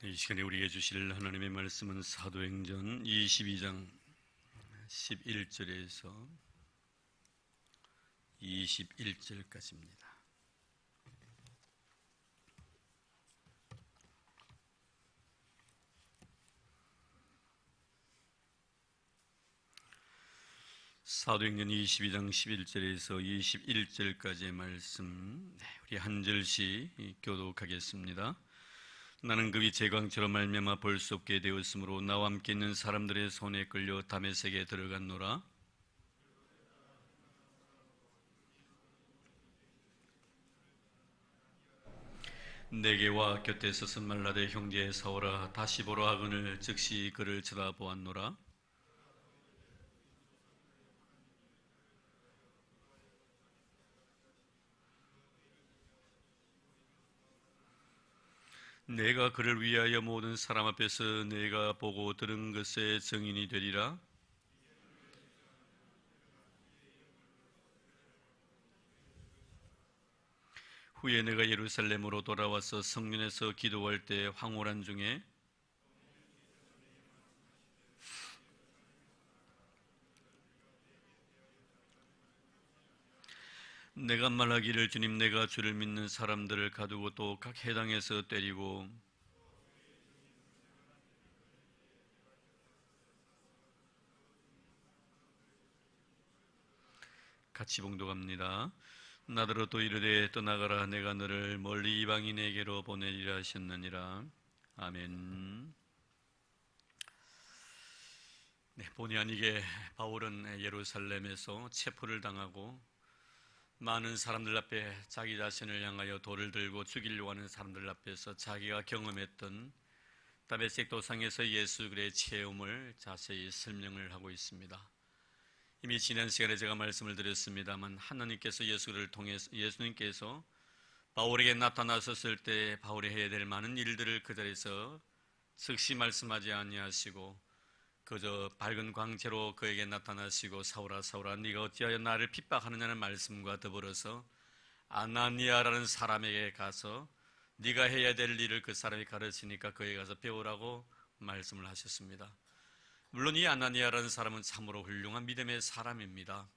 이 시간에 우리에게 주실 하나님의 말씀은 사도행전 22장 11절에서 21절까지입니다. 사도행전 22장 11절에서 21절까지의 말씀, 우리 한 절씩 교독하겠습니다. 나는 급이 제광처럼 말미암아 볼 수 없게 되었으므로 나와 함께 있는 사람들의 손에 끌려 다메섹에 들어갔노라. 내게 와 곁에 서서 말라되 형제 사오라 다시 보러 하거늘 즉시 그를 쳐다보았노라. 내가 그를 위하여 모든 사람 앞에서 내가 보고 들은 것의 증인이 되리라. 후에 내가 예루살렘으로 돌아와서 성전에서 기도할 때 황홀한 중에 내가 말하기를 주님 내가 주를 믿는 사람들을 가두고 또 각 해당에서 때리고 같이 봉독합니다. 나더러 또 이르되 떠나가라 내가 너를 멀리 이방인에게로 보내리라 하셨느니라. 아멘. 본의 아니게 바울은 예루살렘에서 체포를 당하고 많은 사람들 앞에 자기 자신을 향하여 돌을 들고 죽이려고 하는 사람들 앞에서 자기가 경험했던 다메섹 도상에서 예수 그리스도의 체험을 자세히 설명을 하고 있습니다. 이미 지난 시간에 제가 말씀을 드렸습니다만 하나님께서 예수를 통해서 예수님께서 바울에게 나타나셨을 때 바울이 해야 될 많은 일들을 그 자리에서 즉시 말씀하지 아니하시고 그저 밝은 광채로 그에게 나타나시고 사울아 사울아 네가 어찌하여 나를 핍박하느냐는 말씀과 더불어서 아나니아라는 사람에게 가서 네가 해야 될 일을 그 사람이 가르치니까 그에게 가서 배우라고 말씀을 하셨습니다. 물론 이 아나니아라는 사람은 참으로 훌륭한 믿음의 사람입니다.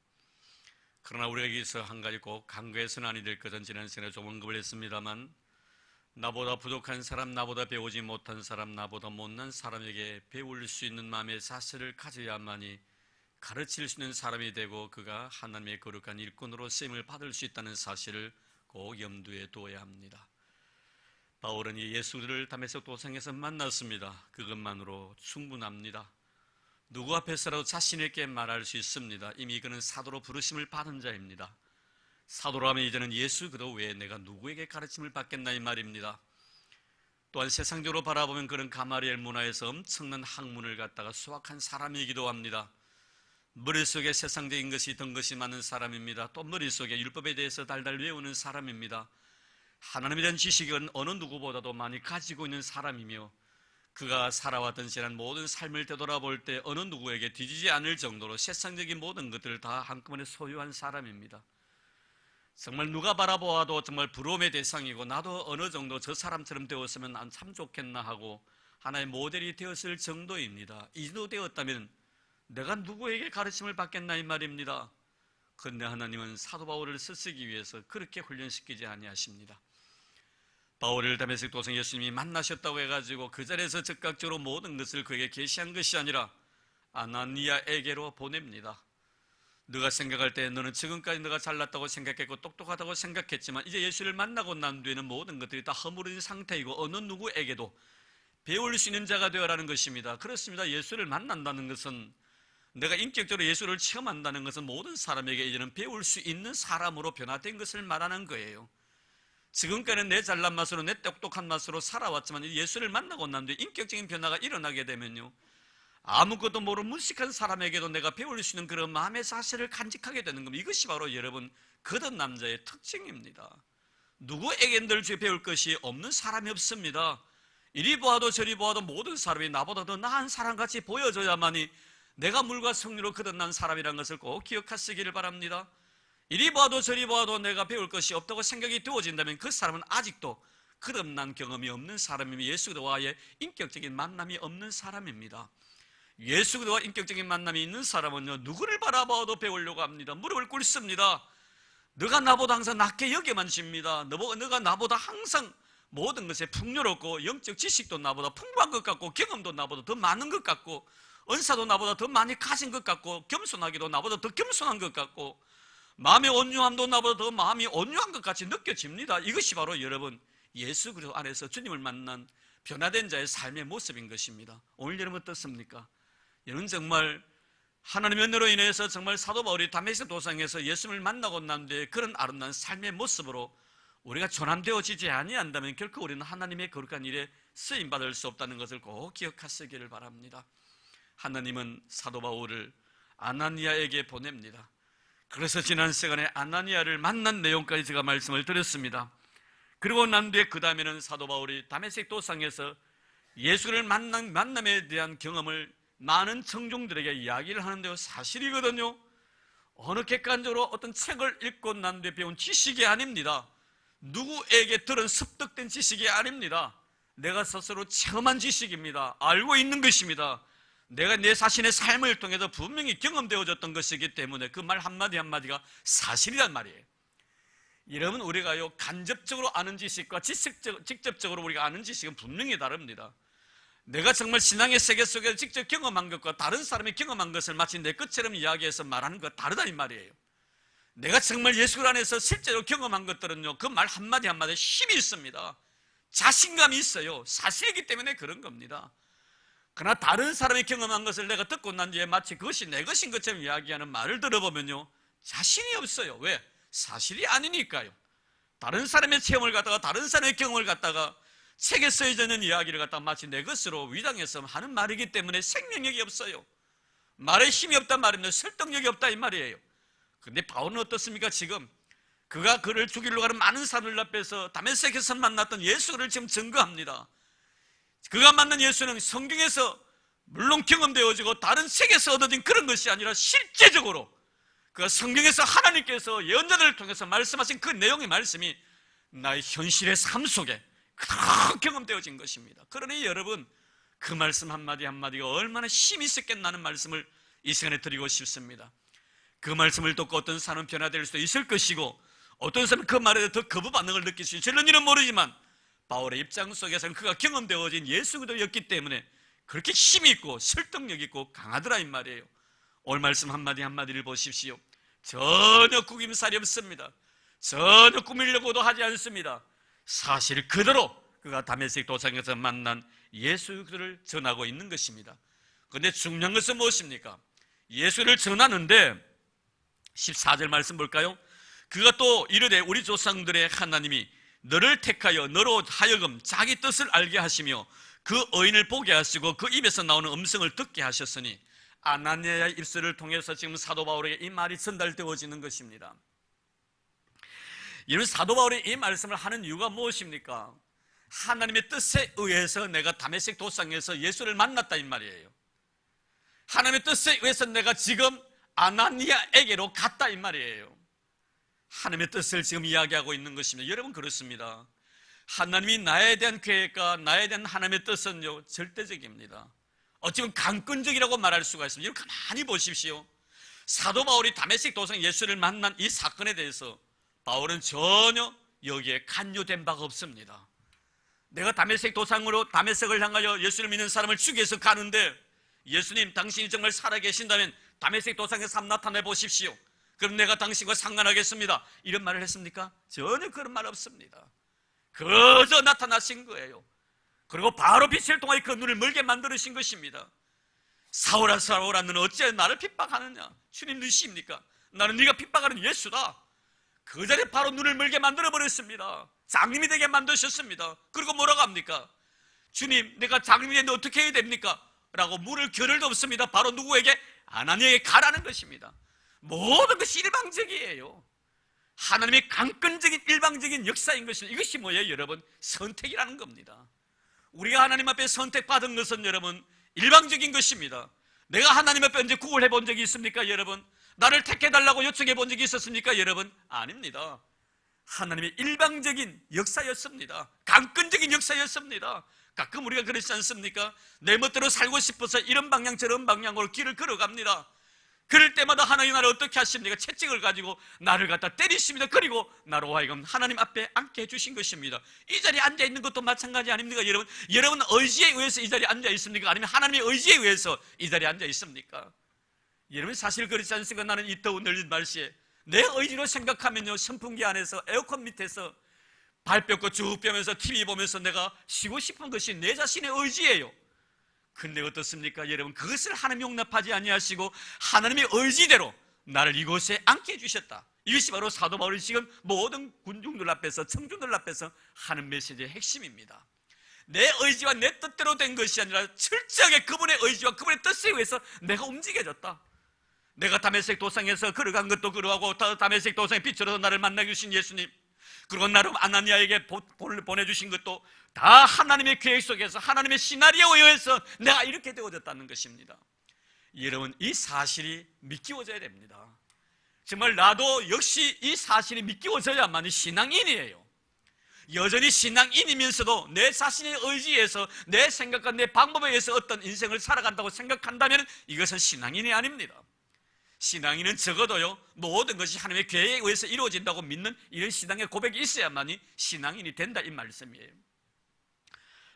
그러나 우리가 여기서 한 가지 꼭 간과해서는 아니 될 것은 지난 시간에 좀 언급을 했습니다만 나보다 부족한 사람, 나보다 배우지 못한 사람, 나보다 못난 사람에게 배울 수 있는 마음의 자세를 가져야만이 가르칠 수 있는 사람이 되고 그가 하나님의 거룩한 일꾼으로 쓰임을 받을 수 있다는 사실을 꼭 염두에 두어야 합니다. 바울은 이 예수를 다메섹 도상에서 만났습니다. 그것만으로 충분합니다. 누구 앞에서라도 자신 있게 말할 수 있습니다. 이미 그는 사도로 부르심을 받은 자입니다. 사도라면 이제는 예수 그도 외에 내가 누구에게 가르침을 받겠나 이 말입니다. 또한 세상적으로 바라보면 그는 가마리엘 문화에서 엄청난 학문을 갖다가 수학한 사람이기도 합니다. 머릿속에 세상적인 것이 든 것이 많은 사람입니다. 또 머릿속에 율법에 대해서 달달 외우는 사람입니다. 하나님에 대한 지식은 어느 누구보다도 많이 가지고 있는 사람이며 그가 살아왔던 지난 모든 삶을 되돌아볼 때 어느 누구에게 뒤지지 않을 정도로 세상적인 모든 것들을 다 한꺼번에 소유한 사람입니다. 정말 누가 바라보아도 정말 부러움의 대상이고 나도 어느 정도 저 사람처럼 되었으면 난 참 좋겠나 하고 하나의 모델이 되었을 정도입니다. 이 정도 되었다면 내가 누구에게 가르침을 받겠나 이 말입니다. 그런데 하나님은 사도 바울을 쓰시기 위해서 그렇게 훈련시키지 아니하십니다. 바울을 다메섹 도상 예수님이 만나셨다고 해가지고 그 자리에서 즉각적으로 모든 것을 그에게 계시한 것이 아니라 아나니아에게로 보냅니다. 너가 생각할 때 너는 지금까지 너가 잘났다고 생각했고 똑똑하다고 생각했지만 이제 예수를 만나고 난 뒤에는 모든 것들이 다 허물어진 상태이고 어느 누구에게도 배울 수 있는 자가 되어라는 것입니다. 그렇습니다. 예수를 만난다는 것은 내가 인격적으로 예수를 체험한다는 것은 모든 사람에게 이제는 배울 수 있는 사람으로 변화된 것을 말하는 거예요. 지금까지는 내 잘난 맛으로 내 똑똑한 맛으로 살아왔지만 예수를 만나고 난 뒤에 인격적인 변화가 일어나게 되면요 아무것도 모르는 무식한 사람에게도 내가 배울 수 있는 그런 마음의 자세를 간직하게 되는 겁니다. 이것이 바로 여러분 거듭 남자의 특징입니다. 누구에게 늘 배울 것이 없는 사람이 없습니다. 이리 보아도 저리 보아도 모든 사람이 나보다 더 나은 사람같이 보여져야만이 내가 물과 성리로 거듭난 사람이라는 것을 꼭 기억하시기를 바랍니다. 이리 봐도 저리 봐도 내가 배울 것이 없다고 생각이 되어진다면 그 사람은 아직도 거듭난 경험이 없는 사람이며 예수 그리스도와의 인격적인 만남이 없는 사람입니다. 예수 그리스도와 인격적인 만남이 있는 사람은요, 누구를 바라봐도 배우려고 합니다. 무릎을 꿇습니다. 너가 나보다 항상 낮게 여겨만 집니다. 너가 나보다 항상 모든 것에 풍요롭고 영적 지식도 나보다 풍부한 것 같고 경험도 나보다 더 많은 것 같고 은사도 나보다 더 많이 가진 것 같고 겸손하기도 나보다 더 겸손한 것 같고 마음의 온유함도 나보다 더 마음이 온유한 것 같이 느껴집니다. 이것이 바로 여러분 예수 그리스도 안에서 주님을 만난 변화된 자의 삶의 모습인 것입니다. 오늘 여러분 어떻습니까? 여러분 정말 하나님의 은혜로 인해서 정말 사도 바울이 다메섹 도상에서 예수님을 만나고 난 뒤에 그런 아름다운 삶의 모습으로 우리가 전환되어지지 아니한다면 결코 우리는 하나님의 거룩한 일에 쓰임받을 수 없다는 것을 꼭 기억하시기를 바랍니다. 하나님은 사도 바울을 아나니아에게 보냅니다. 그래서 지난 시간에 아나니아를 만난 내용까지 제가 말씀을 드렸습니다. 그리고 난 뒤에 그 다음에는 사도 바울이 다메섹 도상에서 예수를 만난 만남에 대한 경험을 많은 청중들에게 이야기를 하는데요, 사실이거든요. 어느 객관적으로 어떤 책을 읽고 난 뒤에 배운 지식이 아닙니다. 누구에게 들은 습득된 지식이 아닙니다. 내가 스스로 체험한 지식입니다. 알고 있는 것입니다. 내가 내 자신의 삶을 통해서 분명히 경험되어졌던 것이기 때문에 그 말 한마디 한마디가 사실이란 말이에요. 여러분, 우리가요 간접적으로 아는 지식과 직접적으로 우리가 아는 지식은 분명히 다릅니다. 내가 정말 신앙의 세계 속에서 직접 경험한 것과 다른 사람이 경험한 것을 마치 내 것처럼 이야기해서 말하는 것 다르다 이 말이에요. 내가 정말 예수 안에서 실제로 경험한 것들은요, 그 말 한마디 한마디에 힘이 있습니다. 자신감이 있어요. 사실이기 때문에 그런 겁니다. 그러나 다른 사람이 경험한 것을 내가 듣고 난 뒤에 마치 그것이 내 것인 것처럼 이야기하는 말을 들어보면요, 자신이 없어요. 왜? 사실이 아니니까요. 다른 사람의 체험을 갖다가 다른 사람의 경험을 갖다가 책에 써져 있는 이야기를 갖다가 마치 내 것으로 위장해서 하는 말이기 때문에 생명력이 없어요. 말에 힘이 없단 말입니다. 설득력이 없다 이 말이에요. 근데 바울은 어떻습니까? 지금 그가 그를 죽이려고 하는 많은 사람들 앞에서 다메섹에서 만났던 예수를 지금 증거합니다. 그가 만난 예수는 성경에서 물론 경험되어지고 다른 책에서 얻어진 그런 것이 아니라 실제적으로 그 성경에서 하나님께서 예언자들을 통해서 말씀하신 그 내용의 말씀이 나의 현실의 삶 속에 그렇게 경험되어진 것입니다. 그러니 여러분, 그 말씀 한마디 한마디가 얼마나 힘이 있었겠나는 말씀을 이 시간에 드리고 싶습니다. 그 말씀을 듣고 어떤 사람은 변화될 수도 있을 것이고 어떤 사람은 그 말에 더 거부 반응을 느낄 수 있을는 일은 모르지만 바울의 입장 속에서는 그가 경험되어진 예수 그리스도였기 때문에 그렇게 힘이 있고 설득력 있고 강하더라 이 말이에요. 오늘 말씀 한마디 한마디를 보십시오. 전혀 구김살이 없습니다. 전혀 꾸미려고도 하지 않습니다. 사실 그대로 그가 다메섹 도상에서 만난 예수 그를 전하고 있는 것입니다. 그런데 중요한 것은 무엇입니까? 예수를 전하는데 14절 말씀 볼까요? 그가 또 이르되 우리 조상들의 하나님이 너를 택하여 너로 하여금 자기 뜻을 알게 하시며 그 의인을 보게 하시고 그 입에서 나오는 음성을 듣게 하셨으니 아나니아의 입술을 통해서 지금 사도 바울에게 이 말이 전달되어지는 것입니다. 이런 사도 바울이 이 말씀을 하는 이유가 무엇입니까? 하나님의 뜻에 의해서 내가 다메섹 도상에서 예수를 만났다 이 말이에요. 하나님의 뜻에 의해서 내가 지금 아나니아에게로 갔다 이 말이에요. 하나님의 뜻을 지금 이야기하고 있는 것입니다. 여러분 그렇습니다. 하나님이 나에 대한 계획과 나에 대한 하나님의 뜻은요 절대적입니다. 어찌보면 강권적이라고 말할 수가 있습니다. 여러분 가만히 보십시오. 사도 바울이 다메섹 도상 예수를 만난 이 사건에 대해서 바울은 전혀 여기에 간요된 바가 없습니다. 내가 다메섹 도상으로 다메섹을 향하여 예수를 믿는 사람을 죽이기 위해서 가는데 예수님 당신이 정말 살아계신다면 다메섹 도상에 삶 나타내 보십시오. 그럼 내가 당신과 상관하겠습니다. 이런 말을 했습니까? 전혀 그런 말 없습니다. 그저 나타나신 거예요. 그리고 바로 빛을 통하여 그 눈을 멀게 만들으신 것입니다. 사울아 사울아 너는 어찌 나를 핍박하느냐? 주님 누구십니까? 나는 네가 핍박하는 예수다. 그 자리에 바로 눈을 멀게 만들어버렸습니다. 장님이 되게 만드셨습니다. 그리고 뭐라고 합니까? 주님 내가 장님이 되는데 어떻게 해야 됩니까? 라고 물을 겨를도 없습니다. 바로 누구에게? 아나니아에게 가라는 것입니다. 모든 것이 일방적이에요. 하나님의 강권적인 일방적인 역사인 것입니다. 이것이 뭐예요 여러분? 선택이라는 겁니다. 우리가 하나님 앞에 선택받은 것은 여러분 일방적인 것입니다. 내가 하나님 앞에 언제 구걸해 본 적이 있습니까 여러분? 나를 택해달라고 요청해 본 적이 있었습니까 여러분? 아닙니다. 하나님의 일방적인 역사였습니다. 강권적인 역사였습니다. 가끔 우리가 그렇지 않습니까? 내 멋대로 살고 싶어서 이런 방향 저런 방향으로 길을 걸어갑니다. 그럴 때마다 하나님 나를 어떻게 하십니까? 채찍을 가지고 나를 갖다 때리십니다. 그리고 나로 하여금 하나님 앞에 앉게 해주신 것입니다. 이 자리에 앉아있는 것도 마찬가지 아닙니까? 여러분 의지에 의해서 이 자리에 앉아 있습니까? 아니면 하나님의 의지에 의해서 이 자리에 앉아 있습니까? 여러분 사실 그렇지 않습니까? 나는 이 더운 늦은 날씨에 내 의지로 생각하면요, 선풍기 안에서 에어컨 밑에서 발 뻗고 쭉 펴면서 TV 보면서 내가 쉬고 싶은 것이 내 자신의 의지예요. 근데 어떻습니까? 여러분, 그것을 하나님이 용납하지 아니하시고 하나님의 의지대로 나를 이곳에 앉게 해주셨다. 이것이 바로 사도 바울이 지금 모든 군중들 앞에서, 청중들 앞에서 하는 메시지의 핵심입니다. 내 의지와 내 뜻대로 된 것이 아니라 철저하게 그분의 의지와 그분의 뜻에 의해서 내가 움직여졌다. 내가 다메섹 도상에서 걸어간 것도 그러하고 다메섹 도상에 빛으로 나를 만나게 주신 예수님, 그리고 나름 아나니아에게 보내주신 것도 다 하나님의 계획 속에서 하나님의 시나리오에 의해서 내가 이렇게 되어졌다는 것입니다. 여러분, 이 사실이 믿기워져야 됩니다. 정말 나도 역시 이 사실이 믿기워져야만이 신앙인이에요. 여전히 신앙인이면서도 내 자신의 의지에서 내 생각과 내 방법에 의해서 어떤 인생을 살아간다고 생각한다면 이것은 신앙인이 아닙니다. 신앙인은 적어도요, 모든 것이 하나님의 계획에 의해서 이루어진다고 믿는 이런 신앙의 고백이 있어야만이 신앙인이 된다, 이 말씀이에요.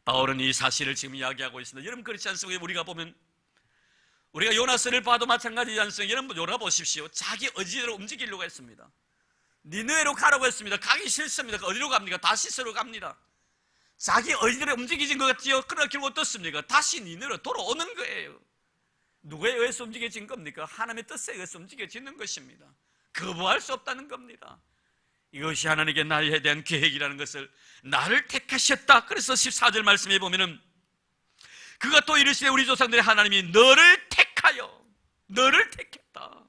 바울은 이 사실을 지금 이야기하고 있습니다. 여러분, 그렇지 않습니까? 우리가 보면, 우리가 요나스를 봐도 마찬가지지 않습니까? 여러분, 요나 보십시오. 자기 의지대로 움직이려고 했습니다. 니느웨로 가라고 했습니다. 가기 싫습니다. 어디로 갑니까? 다시스로 갑니다. 자기 의지대로 움직이진 것 같지요? 그러나 결국 어떻습니까? 다시 니느웨로 돌아오는 거예요. 누구에 의해서 움직여진 겁니까? 하나님의 뜻에 의해서 움직여지는 것입니다. 거부할 수 없다는 겁니다. 이것이 하나님께 나에 대한 계획이라는 것을, 나를 택하셨다. 그래서 14절 말씀에 보면은 그가 또 이르시되 우리 조상들의 하나님이 너를 택하여, 너를 택했다.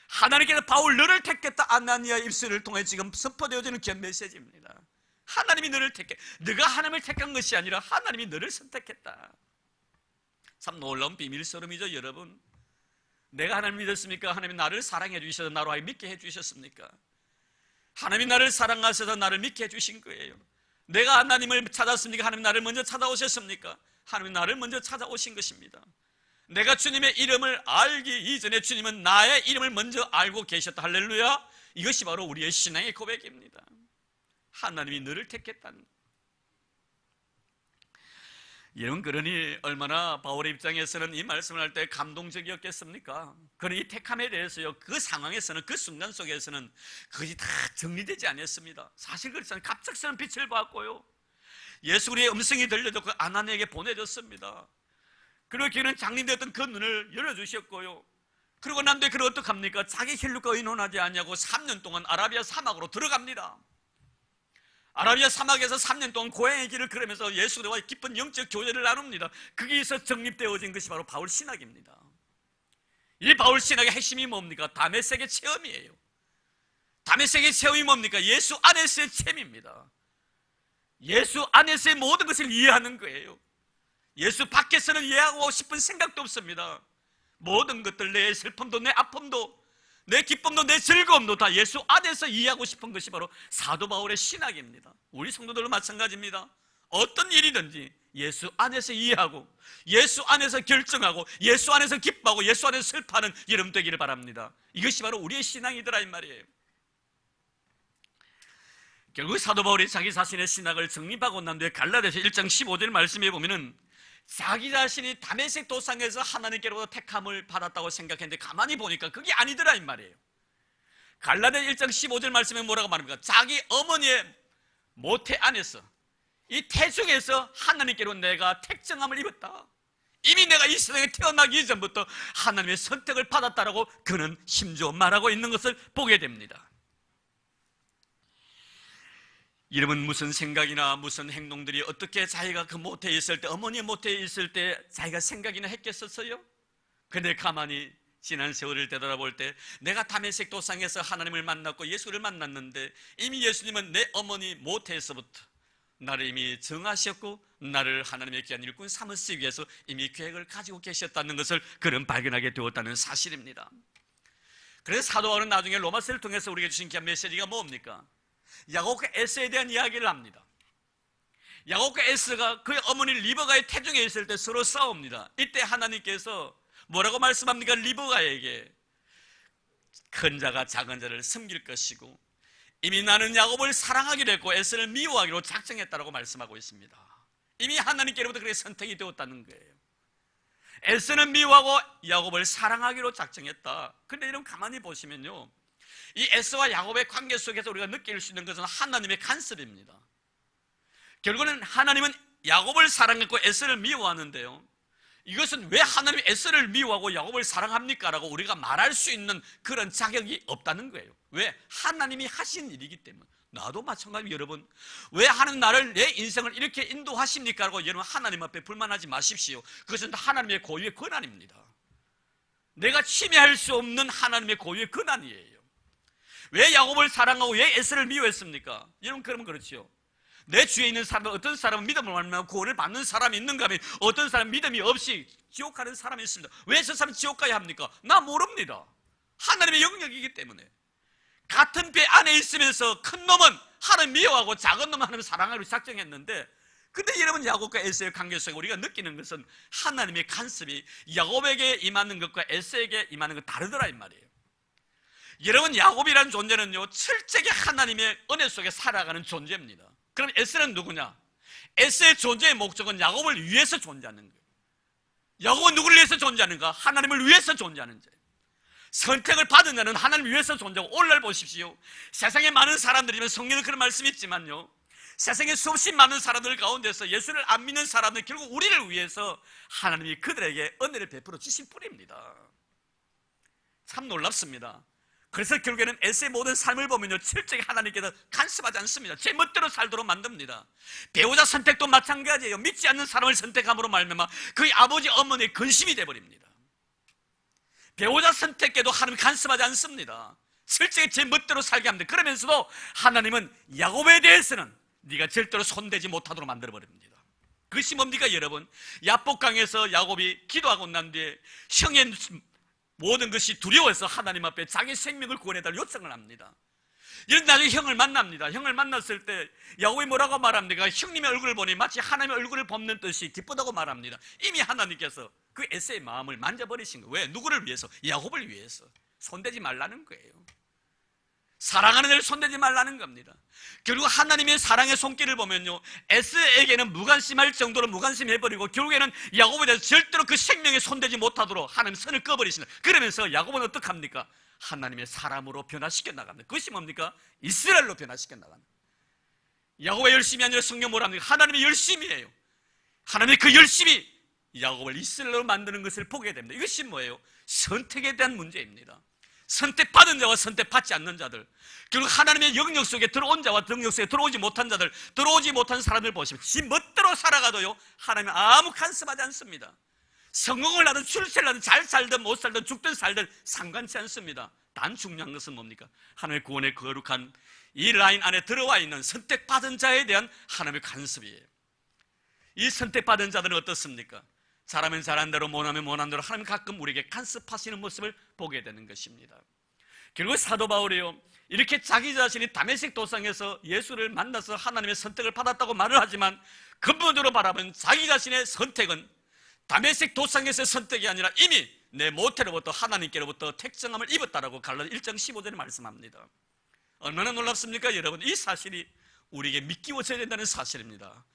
하나님께서 바울 너를 택했다, 아나니아 입술을 통해 지금 선포되어지는 귀한 메시지입니다. 하나님이 너를 택해, 네가 하나님을 택한 것이 아니라 하나님이 너를 선택했다. 참 놀라운 비밀스러움이죠. 여러분, 내가 하나님 믿었습니까? 하나님이 나를 사랑해 주셔서 나로 하여금 믿게 해주셨습니까? 하나님이 나를 사랑하셔서 나를 믿게 해주신 거예요. 내가 하나님을 찾았습니까? 하나님이 나를 먼저 찾아오셨습니까? 하나님이 나를 먼저 찾아오신 것입니다. 내가 주님의 이름을 알기 이전에 주님은 나의 이름을 먼저 알고 계셨다. 할렐루야. 이것이 바로 우리의 신앙의 고백입니다. 하나님이 너를 택했다는. 여러분, 그러니 얼마나 바울의 입장에서는 이 말씀을 할 때 감동적이었겠습니까? 그러니 이 택함에 대해서요, 그 상황에서는, 그 순간 속에서는 그것이 다 정리되지 않았습니다. 사실 그렇잖아요. 갑작스러운 빛을 받고요, 예수 그리스도의 음성이 들려졌고 아나니아에게 보내졌습니다. 그리고 그는 장님되었던 그 눈을 열어주셨고요, 그리고 난 뒤에 그를 어떡합니까? 자기 혈육과 의논하지 않냐고 3년 동안 아라비아 사막으로 들어갑니다. 아라비아 사막에서 3년 동안 고행의 길을 걸으면서 예수 그리스도와 깊은 영적 교제를 나눕니다. 거기에서 정립되어진 것이 바로 바울 신학입니다. 이 바울 신학의 핵심이 뭡니까? 다메섹의 체험이에요. 다메섹의 체험이 뭡니까? 예수 안에서의 체험입니다. 예수 안에서의 모든 것을 이해하는 거예요. 예수 밖에서는 이해하고 싶은 생각도 없습니다. 모든 것들, 내 슬픔도 내 아픔도 내 기쁨도 내 즐거움도 다 예수 안에서 이해하고 싶은 것이 바로 사도 바울의 신학입니다. 우리 성도들도 마찬가지입니다. 어떤 일이든지 예수 안에서 이해하고 예수 안에서 결정하고 예수 안에서 기뻐하고 예수 안에서 슬퍼하는 여러분 되기를 바랍니다. 이것이 바로 우리의 신앙이더라 이 말이에요. 결국 사도 바울이 자기 자신의 신학을 정립하고 난 뒤에 갈라디아서 1장 15절 말씀에 보면은 자기 자신이 다메섹 도상에서 하나님께로부터 택함을 받았다고 생각했는데 가만히 보니까 그게 아니더라 이 말이에요. 갈라디아 1장 15절 말씀에 뭐라고 말합니까? 자기 어머니의 모태 안에서, 이 태중에서 하나님께로 내가 택정함을 입었다. 이미 내가 이 세상에 태어나기 이전부터 하나님의 선택을 받았다라고 그는 심지어 말하고 있는 것을 보게 됩니다. 여러분, 무슨 생각이나 무슨 행동들이 어떻게 자기가 그 모태에 있을 때, 어머니의 모태에 있을 때 자기가 생각이나 했겠었어요? 근데 가만히 지난 세월을 되돌아볼 때 내가 다메섹 도상에서 하나님을 만났고 예수를 만났는데 이미 예수님은 내 어머니 모태에서부터 나를 이미 정하셨고 나를 하나님의 귀한 일꾼 삼으시기 위해서 이미 계획을 가지고 계셨다는 것을 그는 발견하게 되었다는 사실입니다. 그래서 사도 바울은 나중에 로마서를 통해서 우리에게 주신 귀한 메시지가 뭡니까? 야곱과 에서에 대한 이야기를 합니다. 야곱과 에서가 그의 어머니 리브가의 태중에 있을 때 서로 싸웁니다. 이때 하나님께서 뭐라고 말씀합니까? 리브가에게 큰 자가 작은 자를 섬길 것이고 이미 나는 야곱을 사랑하기로 했고 에서를 미워하기로 작정했다고 말씀하고 있습니다. 이미 하나님께로부터 그렇게 선택이 되었다는 거예요. 에서는 미워하고 야곱을 사랑하기로 작정했다. 그런데 여러분 가만히 보시면요, 이 에서와 야곱의 관계 속에서 우리가 느낄 수 있는 것은 하나님의 간섭입니다. 결국은 하나님은 야곱을 사랑했고 에서를 미워하는데요, 이것은 왜 하나님이 에서를 미워하고 야곱을 사랑합니까? 라고 우리가 말할 수 있는 그런 자격이 없다는 거예요. 왜? 하나님이 하신 일이기 때문에. 나도 마찬가지로 여러분, 왜 하나님 나를 내 인생을 이렇게 인도하십니까? 라고 여러분 하나님 앞에 불만하지 마십시오. 그것은 하나님의 고유의 권한입니다. 내가 침해할 수 없는 하나님의 고유의 권한이에요. 왜 야곱을 사랑하고 왜 에서를 미워했습니까? 여러분 그러면 그렇지요. 내 주위에 있는 사람은 어떤 사람은 믿음을 말하면 구원을 받는 사람이 있는가 하면 어떤 사람은 믿음이 없이 지옥 가는 사람이 있습니다. 왜 저 사람 지옥 가야 합니까? 나 모릅니다. 하나님의 영역이기 때문에. 같은 배 안에 있으면서 큰 놈은 하나님 미워하고 작은 놈은 하나님 사랑하기로 작정했는데, 근데 여러분 야곱과 에서의 관계 속에 우리가 느끼는 것은 하나님의 간섭이 야곱에게 임하는 것과 에서에게 임하는 것 다르더라 이 말이에요. 여러분 야곱이라는 존재는요 철저하게 하나님의 은혜 속에 살아가는 존재입니다. 그럼 에서는 누구냐? 에서의 존재의 목적은 야곱을 위해서 존재하는 거예요. 야곱은 누구를 위해서 존재하는가? 하나님을 위해서 존재하는 자예요. 선택을 받은 자는 하나님을 위해서 존재하고, 오늘날 보십시오. 세상에 많은 사람들이면 성경에 그런 말씀이 있지만요, 세상에 수없이 많은 사람들 가운데서 예수를 안 믿는 사람들 결국 우리를 위해서 하나님이 그들에게 은혜를 베풀어 주신 뿐입니다. 참 놀랍습니다. 그래서 결국에는 에서의 모든 삶을 보면요 철저히 하나님께서 간섭하지 않습니다. 제 멋대로 살도록 만듭니다. 배우자 선택도 마찬가지예요. 믿지 않는 사람을 선택함으로 말미암아 그의 아버지 어머니의 근심이 되어버립니다. 배우자 선택에도 하나님 간섭하지 않습니다. 철저히 제 멋대로 살게 합니다. 그러면서도 하나님은 야곱에 대해서는 네가 절대로 손대지 못하도록 만들어버립니다. 그것이 뭡니까 여러분? 야복강에서 야곱이 기도하고 난 뒤에 형의 모든 것이 두려워서 하나님 앞에 자기 생명을 구원해달라 요청을 합니다. 이런 나중에 형을 만납니다. 형을 만났을 때 야곱이 뭐라고 말합니까? 형님의 얼굴을 보니 마치 하나님의 얼굴을 봅는 듯이 기쁘다고 말합니다. 이미 하나님께서 그 에서의 마음을 만져버리신 거예요. 왜? 누구를 위해서? 야곱을 위해서. 손대지 말라는 거예요. 사랑하는 애를 손대지 말라는 겁니다. 결국 하나님의 사랑의 손길을 보면요 에서에게는 무관심할 정도로 무관심해버리고 결국에는 야곱에 대해서 절대로 그 생명에 손대지 못하도록 하나님 선을 꺼버리신다. 그러면서 야곱은 어떻게 합니까? 하나님의 사람으로 변화시켜 나갑니다. 그것이 뭡니까? 이스라엘로 변화시켜 나갑니다. 야곱의 열심이 아니라 성경 뭐라 합니까? 하나님의 열심이에요. 하나님의 그 열심이 야곱을 이스라엘로 만드는 것을 보게 됩니다. 이것이 뭐예요? 선택에 대한 문제입니다. 선택받은 자와 선택받지 않는 자들, 결국 하나님의 영역 속에 들어온 자와 영역 속에 들어오지 못한 자들, 들어오지 못한 사람들 보시면 지 멋대로 살아가도요 하나님은 아무 간섭하지 않습니다. 성공을 하든 출세를 하든 잘 살든 못 살든 죽든 살든 상관치 않습니다. 단 중요한 것은 뭡니까? 하나님의 구원의 거룩한 이 라인 안에 들어와 있는 선택받은 자에 대한 하나님의 간섭이에요. 이 선택받은 자들은 어떻습니까? 잘하면 잘한 대로 못하면 못한 대로 하나님 가끔 우리에게 간섭하시는 모습을 보게 되는 것입니다. 결국 사도 바울이요 이렇게 자기 자신이 다메섹 도상에서 예수를 만나서 하나님의 선택을 받았다고 말을 하지만 근본적으로 바라보면 자기 자신의 선택은 다메섹 도상에서의 선택이 아니라 이미 내 모태로부터 하나님께로부터 택정함을 입었다라고 갈라디아 1장 15절에 말씀합니다. 얼마나 놀랍습니까 여러분? 이 사실이 우리에게 믿기워져야 된다는 사실입니다.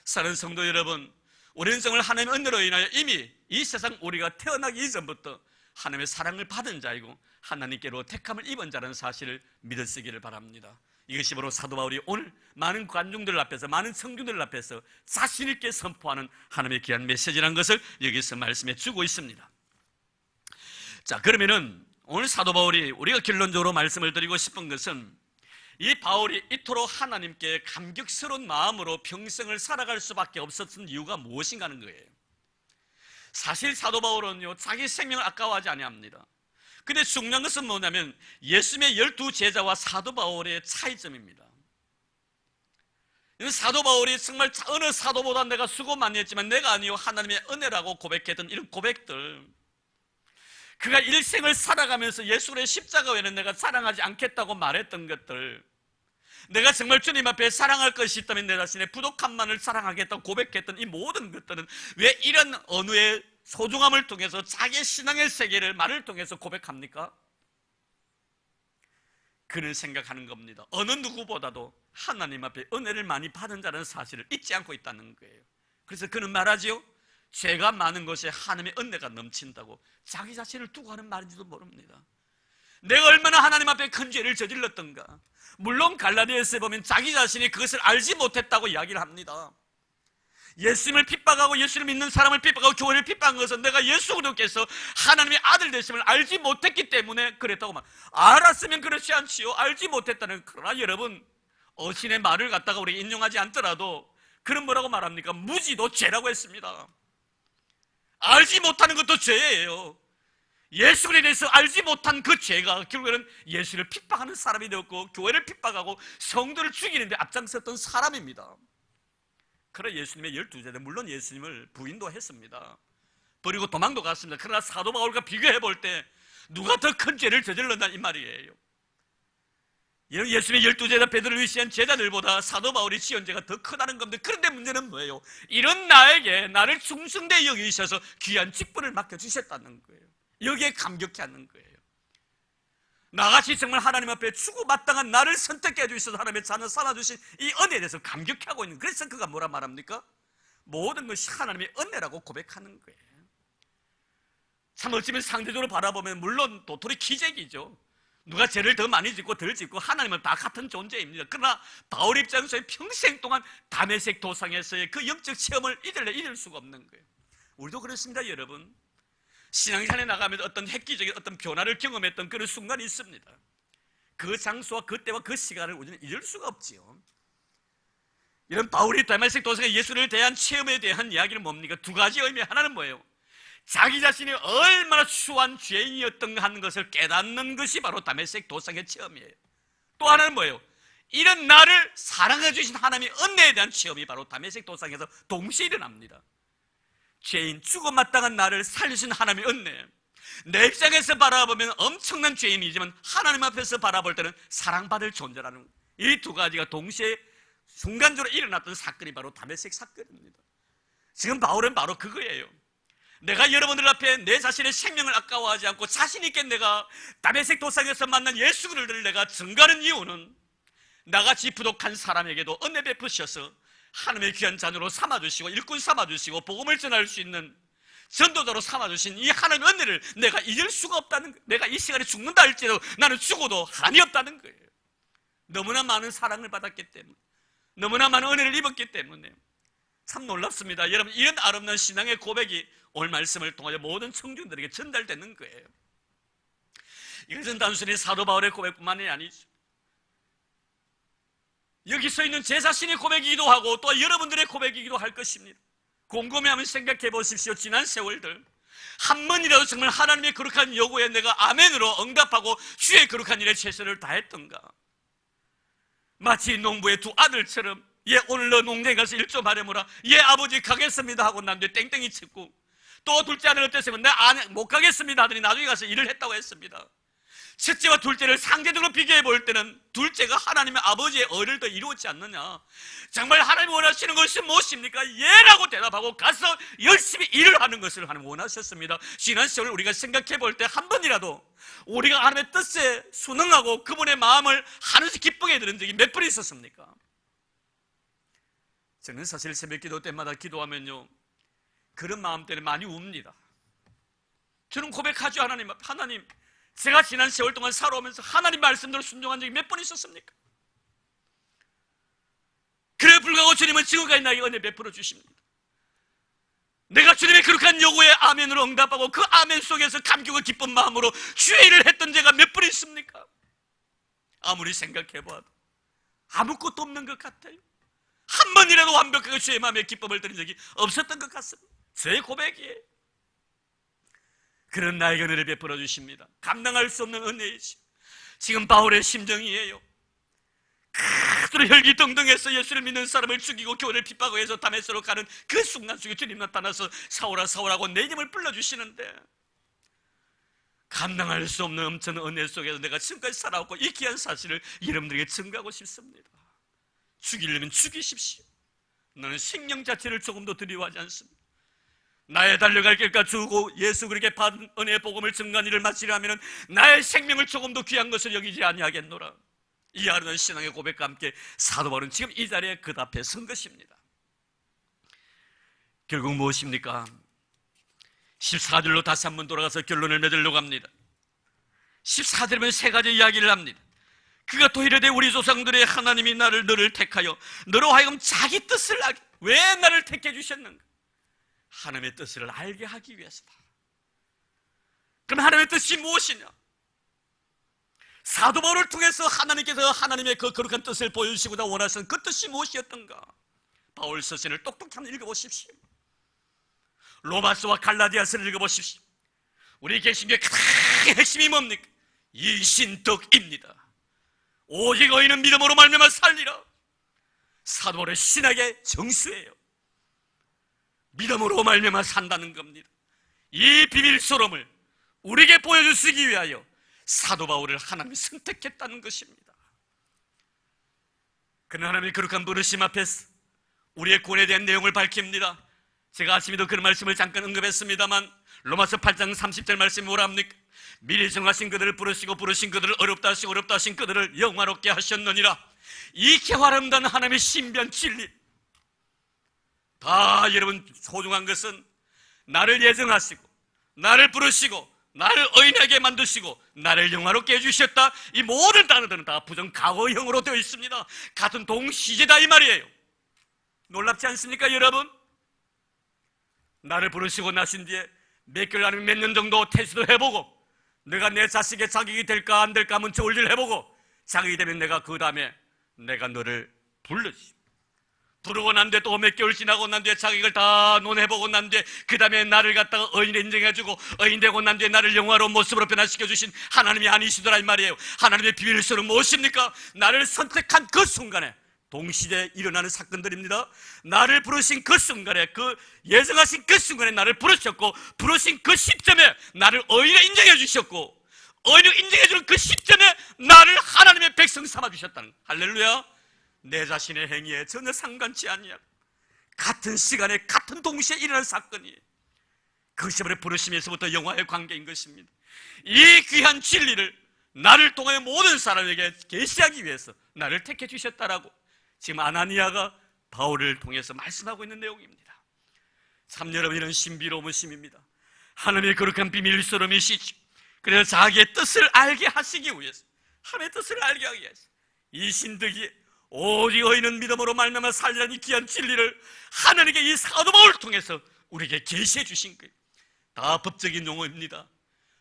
사랑하는 성도 여러분, 우리 인생을 하나님의 은혜로 인하여 이미 이 세상 우리가 태어나기 이전부터 하나님의 사랑을 받은 자이고 하나님께로 택함을 입은 자라는 사실을 믿으시기를 바랍니다. 이것이 바로 사도 바울이 오늘 많은 관중들 앞에서 많은 성중들 앞에서 자신 있게 선포하는 하나님의 귀한 메시지라는 것을 여기서 말씀해 주고 있습니다. 자, 그러면은 오늘 사도 바울이 우리가 결론적으로 말씀을 드리고 싶은 것은 이 바울이 이토록 하나님께 감격스러운 마음으로 평생을 살아갈 수밖에 없었던 이유가 무엇인가 하는 거예요. 사실 사도 바울은요 자기 생명을 아까워하지 아니합니다. 근데 중요한 것은 뭐냐면 예수님의 12제자와 사도 바울의 차이점입니다. 사도 바울이 정말 어느 사도보다 내가 수고 많이 했지만 내가 아니요 하나님의 은혜라고 고백했던 이런 고백들, 그가 일생을 살아가면서 예수의 십자가 외에는 내가 사랑하지 않겠다고 말했던 것들, 내가 정말 주님 앞에 사랑할 것이 있다면 내 자신의 부족함만을 사랑하겠다고 고백했던 이 모든 것들은 왜 이런 언어의 소중함을 통해서 자기의 신앙의 세계를 말을 통해서 고백합니까? 그는 생각하는 겁니다. 어느 누구보다도 하나님 앞에 은혜를 많이 받은 자라는 사실을 잊지 않고 있다는 거예요. 그래서 그는 말하지요, 죄가 많은 것에 하나님의 은혜가 넘친다고. 자기 자신을 두고 하는 말인지도 모릅니다. 내가 얼마나 하나님 앞에 큰 죄를 저질렀던가. 물론 갈라디아서에 보면 자기 자신이 그것을 알지 못했다고 이야기를 합니다. 예수님을 핍박하고 예수를 믿는 사람을 핍박하고 교회를 핍박한 것은 내가 예수 그리스도께서 하나님의 아들 되심을 알지 못했기 때문에 그랬다고 말. 알았으면 그렇지 않지요. 알지 못했다는. 그러나 여러분, 어신의 말을 갖다가 우리가 인용하지 않더라도 그는 뭐라고 말합니까? 무지도 죄라고 했습니다. 알지 못하는 것도 죄예요. 예수에 대해서 알지 못한 그 죄가 결국에는 예수를 핍박하는 사람이 되었고 교회를 핍박하고 성도를 죽이는 데 앞장섰던 사람입니다. 그러나 예수님의 12제자, 물론 예수님을 부인도 했습니다. 버리고 도망도 갔습니다. 그러나 사도 바울과 비교해 볼 때 누가 더 큰 죄를 저질렀나 이 말이에요. 예수님의 12제자 베드로를 위시한 제자들보다 사도 바울이 지은 죄가 더 크다는 겁니다. 그런데 문제는 뭐예요? 이런 나에게 나를 충성되게 여기셔서 귀한 직분을 맡겨주셨다는 거예요. 여기에 감격해 하는 거예요. 나같이 정말 하나님 앞에 추구마땅한 나를 선택해 주셔서 하나님의 자녀 삼아주신 이 은혜에 대해서 감격하고 있는. 그래서 그가 뭐라 말합니까? 모든 것이 하나님의 은혜라고 고백하는 거예요. 참 어찌면 상대적으로 바라보면 물론 도토리 기적이죠. 누가 죄를 더 많이 짓고 덜 짓고 하나님은 다 같은 존재입니다. 그러나 바울 입장에서 평생 동안 다메섹 도상에서의 그 영적 체험을 잊을 수가 없는 거예요. 우리도 그렇습니다, 여러분. 신앙생활에 나가면 어떤 획기적인 어떤 변화를 경험했던 그런 순간이 있습니다. 그 장소와 그 때와 그 시간을 우리는 잊을 수가 없지요. 이런 바울이 다메섹 도상에 예수를 대한 체험에 대한 이야기는 뭡니까? 두 가지 의미. 하나는 뭐예요? 자기 자신이 얼마나 추한 죄인이었던가 하는 것을 깨닫는 것이 바로 다메섹 도상의 체험이에요. 또 하나는 뭐예요? 이런 나를 사랑해 주신 하나님의 은혜에 대한 체험이 바로 다메섹 도상에서 동시에 일어납니다. 죄인, 죽어마땅한 나를 살리신 하나님의 은혜. 내 입장에서 바라보면 엄청난 죄인이지만 하나님 앞에서 바라볼 때는 사랑받을 존재라는, 이 두 가지가 동시에 순간적으로 일어났던 사건이 바로 다메섹 사건입니다. 지금 바울은 바로 그거예요. 내가 여러분들 앞에 내 자신의 생명을 아까워하지 않고 자신 있게 내가 다메섹 도상에서 만난 예수 그리스도를 내가 증거하는 이유는 나같이 부족한 사람에게도 은혜 베푸셔서 하나님의 귀한 자녀로 삼아주시고 일꾼 삼아주시고 복음을 전할 수 있는 전도자로 삼아주신 이 하나님의 은혜를 내가 잊을 수가 없다는 거예요. 내가 이 시간에 죽는다 할지라도 나는 죽어도 한이 없다는 거예요. 너무나 많은 사랑을 받았기 때문에, 너무나 많은 은혜를 입었기 때문에. 참 놀랍습니다. 여러분, 이런 아름다운 신앙의 고백이 오늘 말씀을 통하여 모든 청중들에게 전달되는 거예요. 이것은 단순히 사도 바울의 고백뿐만이 아니죠. 여기 서 있는 제 자신의 고백이기도 하고 또 여러분들의 고백이기도 할 것입니다. 곰곰이하면 생각해 보십시오. 지난 세월들 한 번이라도 정말 하나님의 거룩한 요구에 내가 아멘으로 응답하고 주의 거룩한 일에 최선을 다했던가? 마치 농부의 두 아들처럼, 예, 오늘 너 농장에 가서 일 좀 하려무라. 예, 아버지 가겠습니다 하고 난 뒤에 땡땡이 치고, 또 둘째 아들 어땠으면 내가 못 가겠습니다 하더니 나중에 가서 일을 했다고 했습니다. 첫째와 둘째를 상대적으로 비교해 볼 때는 둘째가 하나님의 아버지의 의를 더 이루었지 않느냐. 정말 하나님이 원하시는 것이 무엇입니까? 예라고 대답하고 가서 열심히 일을 하는 것을 하나님 원하셨습니다. 지난 세월 우리가 생각해 볼 때 한 번이라도 우리가 하나님의 뜻에 순응하고 그분의 마음을 하늘에서 기쁘게 들은 적이 몇 번 있었습니까? 저는 사실 새벽 기도 때마다 기도하면요, 그런 마음 때문에 많이 웁니다. 저는 고백하죠. 하나님, 제가 지난 세월 동안 살아오면서 하나님 말씀대로 순종한 적이 몇 번 있었습니까? 그래 불구하고 주님은 지금까지 나에게 은혜 베풀어 주십니다. 내가 주님의 거룩한 요구에 아멘으로 응답하고 그 아멘 속에서 감격과 기쁜 마음으로 주의 일을 했던 제가 몇 번 있습니까? 아무리 생각해봐도 아무것도 없는 것 같아요. 한 번이라도 완벽하게 주의 마음에 기쁨을 드린 적이 없었던 것 같습니다. 제 고백이에요. 그런 나에게 은혜를 베풀어 주십니다. 감당할 수 없는 은혜이죠. 지금 바울의 심정이에요. 그토록 혈기등등해서 예수를 믿는 사람을 죽이고 교회를 핍박하고 해서 다메섹으로 가는 그 순간 속에 주님 나타나서 사울아 사울하고 내 이름을 불러주시는데, 감당할 수 없는 엄청난 은혜 속에서 내가 지금까지 살아왔고 이 귀한 사실을 여러분들에게 증거하고 싶습니다. 죽이려면 죽이십시오. 나는 생명 자체를 조금 더 두려워하지 않습니다. 나의 달려갈 길과 주고 예수 그리스도께 받은 은혜의 복음을 증거한 일을 마치려면 나의 생명을 조금 더 귀한 것을 여기지 아니하겠노라. 이 아름다운 신앙의 고백과 함께 사도 바울은 지금 이 자리에 그 앞에 선 것입니다. 결국 무엇입니까? 14절로 다시 한번 돌아가서 결론을 맺으려고 합니다. 14절에는 세 가지 이야기를 합니다. 그가 또 이르되 우리 조상들의 하나님이 너를 택하여 너로 하여금 자기 뜻을 알게. 왜 나를 택해 주셨는가? 하나님의 뜻을 알게 하기 위해서다. 그럼 하나님의 뜻이 무엇이냐? 사도 바울을 통해서 하나님께서 하나님의 그 거룩한 뜻을 보여주시고자 원하시는 그 뜻이 무엇이었던가? 바울 서신을 똑똑히 한번 읽어보십시오. 로마서와 갈라디아서를 읽어보십시오. 우리 개신교의 가장 핵심이 뭡니까? 이신덕입니다. 오직 의인은 믿음으로 말미암아 살리라. 사도 바울의 신학의 정수예요. 믿음으로 말미암아 산다는 겁니다. 이 비밀스러움을 우리에게 보여주시기 위하여 사도 바울을 하나님이 선택했다는 것입니다. 그는 하나님의 거룩한 부르심 앞에서 우리의 구원에 대한 내용을 밝힙니다. 제가 아침에도 그런 말씀을 잠깐 언급했습니다만 로마서 8장 30절 말씀이 뭐라 합니까? 미리 정하신 그들을 부르시고 부르신 그들을 어렵다 하시고 어렵다 하신 그들을 영화롭게 하셨느니라. 이 아름다운 하나님의 신비한 진리, 다 여러분 소중한 것은 나를 예정하시고 나를 부르시고 나를 의인하게 만드시고 나를 영화롭게 해주셨다. 이 모든 단어들은 다 부정과거형으로 되어 있습니다. 같은 동시제다 이 말이에요. 놀랍지 않습니까 여러분? 나를 부르시고 나신 뒤에 몇 개월 아니면 몇 년 정도 테스트도 해보고 내가 내 자식의 자격이 될까 안 될까 한번 저울질 해보고 자격이 되면 내가 그 다음에 내가 너를 부르시. 부르고 난 뒤에 또 몇 개월 지나고 난 뒤에 자격을 다 논해보고 난 뒤에 그 다음에 나를 갖다가 의인 인정해주고 의인 되고 난 뒤에 나를 영화로운 모습으로 변화시켜주신 하나님이 아니시더라 이 말이에요. 하나님의 비밀스러운 무엇입니까? 나를 선택한 그 순간에 동시에 일어나는 사건들입니다. 나를 부르신 그 순간에, 그 예정하신 그 순간에 나를 부르셨고 부르신 그 시점에 나를 의인을 인정해 주셨고 의인을 인정해 주는 그 시점에 나를 하나님의 백성 삼아 주셨다는 거예요. 할렐루야. 내 자신의 행위에 전혀 상관치 아니야. 같은 시간에 같은 동시에 일어난 사건이에요. 그것이 바로 부르심에서부터 영화의 관계인 것입니다. 이 귀한 진리를 나를 통해 모든 사람에게 계시하기 위해서 나를 택해 주셨다라고 지금 아나니아가 바울을 통해서 말씀하고 있는 내용입니다. 참 여러분, 이런 신비로운 심입니다. 하나님의 거룩한 비밀스러움이시죠. 그래서 자기의 뜻을 알게 하시기 위해서, 하나님의 뜻을 알게 하기 위해서 이 신득이 오직 의인은 믿음으로 말미암아 살리라는 이 귀한 진리를 하나님께 이 사도 바울을 통해서 우리에게 계시해 주신 거예요. 다 법적인 용어입니다.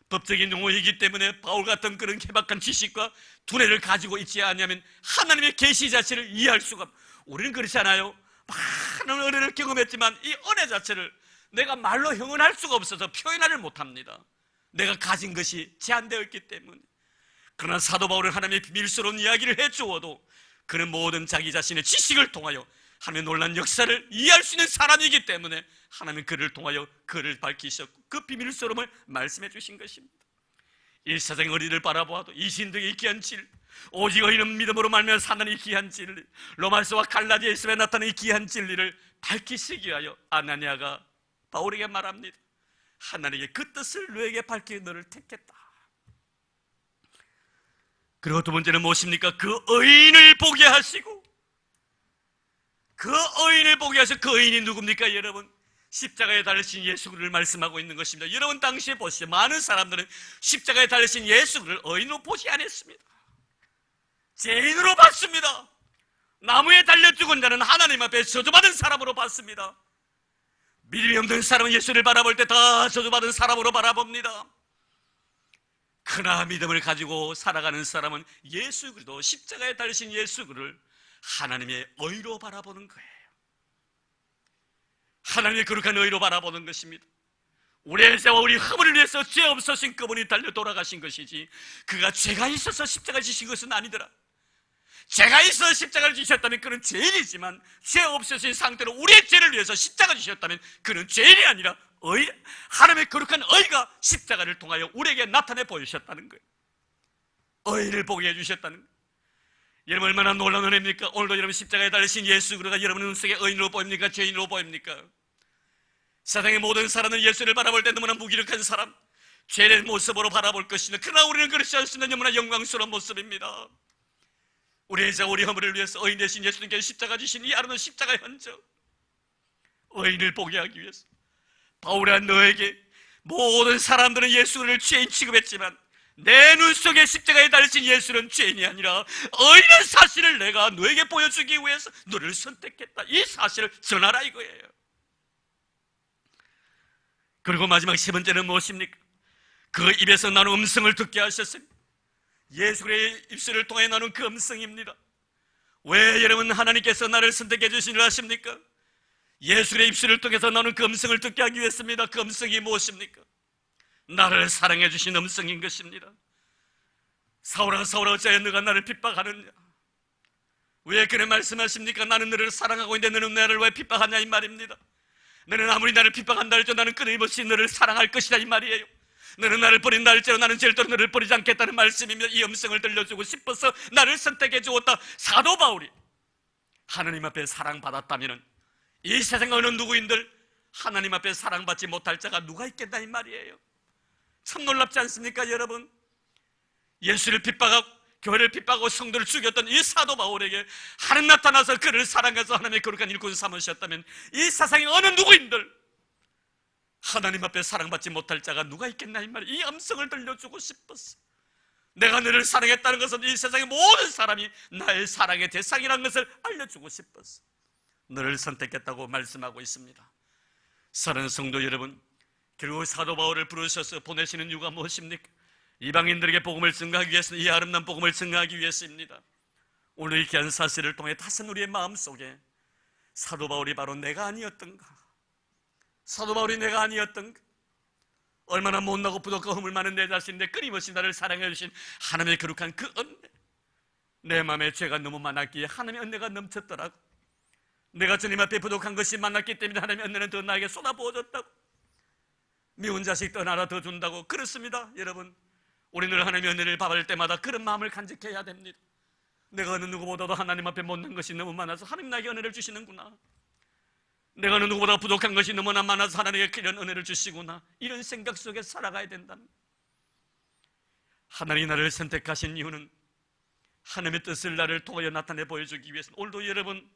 법적인 용어이기 때문에 바울 같은 그런 케박한 지식과 두뇌를 가지고 있지 않으면 하나님의 계시 자체를 이해할 수가 없어요. 우리는 그렇지 않아요? 많은 은혜를 경험했지만 이 은혜 자체를 내가 말로 형언할 수가 없어서 표현하지 못합니다. 내가 가진 것이 제한되어 있기 때문에. 그러나 사도 바울은 하나님의 비밀스러운 이야기를 해주어도 그는 모든 자기 자신의 지식을 통하여 하나님의 놀라운 역사를 이해할 수 있는 사람이기 때문에 하나님은 그를 통하여 그를 밝히셨고 그 비밀스러움을 말씀해 주신 것입니다. 이 세상의 어디를 바라보아도 이 신등의 귀한 진리, 오직 의인은 믿음으로 말미암아 사는 이 귀한 진리, 로마서와 갈라디아서에 나타난 이 귀한 진리를 밝히시기 위하여 아나니아가 바울에게 말합니다. 하나님의 그 뜻을 너에게 밝히기 너를 택했다. 그리고 두 번째는 무엇입니까? 그 의인을 보게 하시고, 그 의인을 보게 하셔. 그 의인이 누굽니까 여러분? 십자가에 달리신 예수 그리스도를 말씀하고 있는 것입니다. 여러분 당시에 보시죠. 많은 사람들은 십자가에 달리신 예수 그리스도를 의인으로 보지 않았습니다. 죄인으로 봤습니다. 나무에 달려 죽은 자는 하나님 앞에 저주받은 사람으로 봤습니다. 믿음이 없는 사람은 예수를 바라볼 때 다 저주받은 사람으로 바라봅니다. 그러나 믿음을 가지고 살아가는 사람은 예수 그리스도, 십자가에 달리신 예수 그리스도를 하나님의 의로 바라보는 거예요. 하나님의 거룩한 의로 바라보는 것입니다. 우리의 죄와 우리 허물을 위해서 죄 없으신 그분이 달려 돌아가신 것이지 그가 죄가 있어서 십자가에 지신 것은 아니더라. 죄가 있어 십자가를 지셨다면 그는 죄인이지만 죄 없으신 상태로 우리의 죄를 위해서 십자가 지셨다면 그는 죄인이 아니라 하나님의 거룩한 의가 십자가를 통하여 우리에게 나타내 보이셨다는 거예요. 의를 보게 해주셨다는 거예요. 여러분 얼마나 놀라운 은혜입니까? 오늘도 여러분 십자가에 달리신 예수 그리스도가 여러분 눈속에 의인으로 보입니까? 죄인으로 보입니까? 세상의 모든 사람은 예수를 바라볼 때 너무나 무기력한 사람, 죄의 모습으로 바라볼 것이며 그러나 우리는 그렇지 않습니다. 너무나 영광스러운 모습입니다. 우리 허물을 위해서 의인 되신 예수님께서 십자가 지신 이 아름다운 십자가의 흔적, 의인을 보게 하기 위해서 바울아 너에게 모든 사람들은 예수를 죄인 취급했지만 내 눈 속에 십자가에 달리신 예수는 죄인이 아니라 의인의 사실을 내가 너에게 보여주기 위해서 너를 선택했다. 이 사실을 전하라 이거예요. 그리고 마지막 세 번째는 무엇입니까? 그 입에서 나는 음성을 듣게 하셨으니 예수 그리스도의 입술을 통해 나눈 그 음성입니다. 왜 여러분 하나님께서 나를 선택해 주신 줄 아십니까? 예수 그리스도의 입술을 통해서 나눈 그 음성을 듣게 하기 위해서입니다. 그 음성이 무엇입니까? 나를 사랑해 주신 음성인 것입니다. 사울아 사울아 어찌하여 너가 나를 핍박하느냐? 왜 그래 말씀하십니까? 나는 너를 사랑하고 있는데 너는 나를 왜 핍박하냐 이 말입니다. 너는 아무리 나를 핍박한다 할지라도 나는 끊임없이 너를 사랑할 것이다 이 말이에요. 너는 나를 버린다 할지라도 나는 절대로 너를 버리지 않겠다는 말씀입니다. 이 음성을 들려주고 싶어서 나를 선택해 주었다. 사도 바울이 하나님 앞에 사랑받았다면 이 세상 어느 누구인들 하나님 앞에 사랑받지 못할 자가 누가 있겠나 이 말이에요. 참 놀랍지 않습니까 여러분? 예수를 핍박하고 교회를 핍박하고 성도를 죽였던 이 사도 바울에게 하나님 나타나서 그를 사랑해서 하나님의 거룩한 일꾼 삼으셨다면 이 세상에 어느 누구인들 하나님 앞에 사랑받지 못할 자가 누가 있겠나 이 말이에요. 이 음성을 들려주고 싶었어. 내가 너를 사랑했다는 것은 이 세상의 모든 사람이 나의 사랑의 대상이라는 것을 알려주고 싶었어. 너를 선택했다고 말씀하고 있습니다. 사랑하는 성도 여러분, 그리고 사도 바울을 부르셔서 보내시는 이유가 무엇입니까? 이방인들에게 복음을 증거하기 위해서, 이 아름다운 복음을 증거하기 위해서입니다. 오늘 이 귀한 사실을 통해 다시 우리의 마음속에 사도 바울이 바로 내가 아니었던가, 사도 바울이 내가 아니었던가, 얼마나 못나고 부족하고 허물 많은 내 자신인데 끊임없이 나를 사랑해 주신 하나님의 거룩한 그 은혜, 내 마음에 죄가 너무 많았기에 하나님의 은혜가 넘쳤더라고. 내가 주님 앞에 부족한 것이 많았기 때문에 하나님의 은혜는 더 나에게 쏟아부어졌다고. 미운 자식 떠나라 더 준다고. 그렇습니다 여러분. 우리는 하나님의 은혜를 받을 때마다 그런 마음을 간직해야 됩니다. 내가 어느 누구보다도 하나님 앞에 못난 것이 너무 많아서 하나님 나에게 은혜를 주시는구나. 내가 어느 누구보다 부족한 것이 너무나 많아서 하나님에게 이런 은혜를 주시구나. 이런 생각 속에 살아가야 된답니다. 하나님이 나를 선택하신 이유는 하나님의 뜻을 나를 통하여 나타내 보여주기 위해서. 오늘도 여러분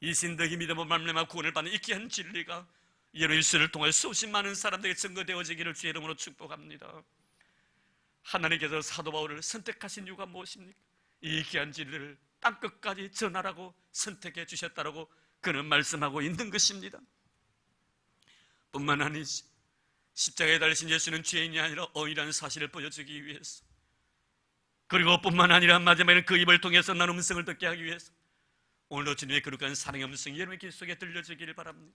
이 신덕이 믿음으로 말미암아 구원을 받는 이 귀한 진리가 여러분 일수를 통해 수십 많은 사람들에게 증거되어지기를 주의 이름으로 축복합니다. 하나님께서 사도 바울을 선택하신 이유가 무엇입니까? 이 귀한 진리를 땅끝까지 전하라고 선택해 주셨다라고 그는 말씀하고 있는 것입니다. 뿐만 아니지 십자가에 달리신 예수는 죄인이 아니라 의인이라는 사실을 보여주기 위해서, 그리고 뿐만 아니라 마지막에는 그 입을 통해서 나는 음성을 듣게 하기 위해서 오늘도 주님의 거룩한 사랑의 음성이 여러분의 길 속에 들려주기를 바랍니다.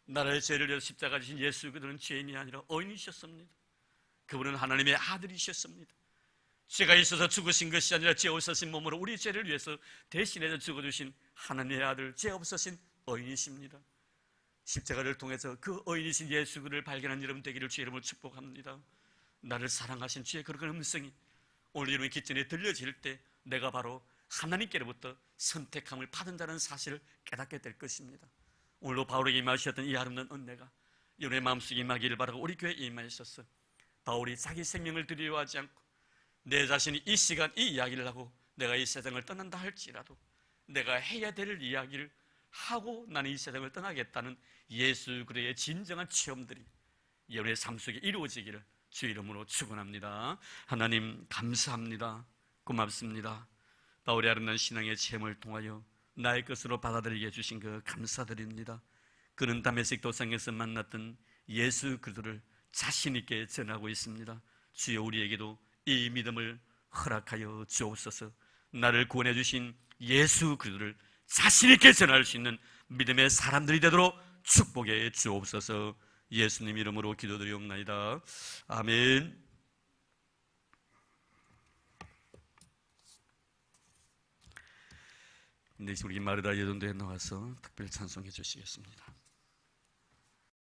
나라의 죄를 위해서 십자가 지신 예수 그들은 죄인이 아니라 의인이셨습니다. 그분은 하나님의 아들이셨습니다. 죄가 있어서 죽으신 것이 아니라 죄 없으신 몸으로 우리 죄를 위해서 대신해서 죽어주신 하나님의 아들, 죄 없으신 의인이십니다. 십자가를 통해서 그 의인이신 예수 그를 발견한 여러분 되기를 주의 이름으로 축복합니다. 나를 사랑하신 주의 거룩한 음성이 오늘 여러분의 귓전에 들려질 때 내가 바로 하나님께로부터 선택함을 받은 자라는 사실을 깨닫게 될 것입니다. 오늘도 바울에게 임하셨던 이 아름다운 은혜가 여러분의 마음속에 임하기를 바라고 우리 교회에 임하셨어. 바울이 자기 생명을 두려워하지 않고 내 자신이 이 시간 이 이야기를 하고 내가 이 세상을 떠난다 할지라도 내가 해야 될 이야기를 하고 나는 이 세상을 떠나겠다는 예수 그리스도의 진정한 체험들이 여러분의 삶 속에 이루어지기를 주의 이름으로 축원합니다. 하나님 감사합니다. 고맙습니다. 바울의 아름다운 신앙의 체험을 통하여 나의 것으로 받아들이게 해주신 그 감사드립니다. 그는 다메섹 도상에서 만났던 예수 그리스도를 자신 있게 전하고 있습니다. 주여 우리에게도 이 믿음을 허락하여 주옵소서. 나를 구원해 주신 예수 그리스도를 자신 있게 전할 수 있는 믿음의 사람들이 되도록 축복해 주옵소서. 예수님 이름으로 기도드리옵나이다. 아멘. 네, 우리 마르다 예전도에 나와서 특별 찬송해 주시겠습니다.